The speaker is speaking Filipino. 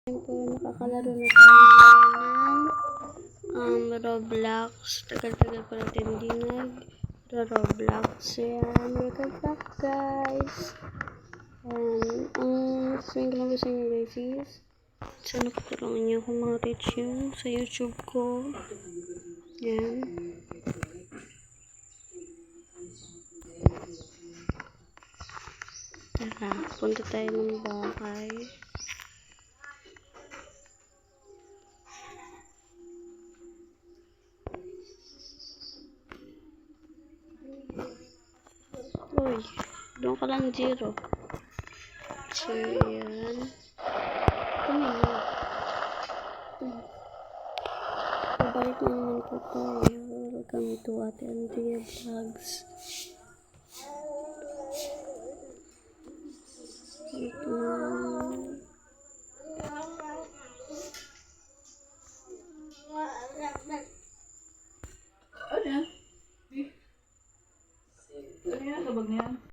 Po, nakakalaro na tayo ng Roblox. Tagal-tagal pa natin hindi nag-Roblox. Yan, welcome back guys. Ang swing ko lang gusto nyo guys is sana patulungan nyo kung ma-reach yun sa YouTube ko. Yan. Tara, punta tayo ng bahay. Uy, doon ka lang zero. So, yan. Tumingin. Pabalik na naman po tayo. Welcome to Ate Andrea Vlogs. Ito Ano yan? Ano yan? Kabag na yan?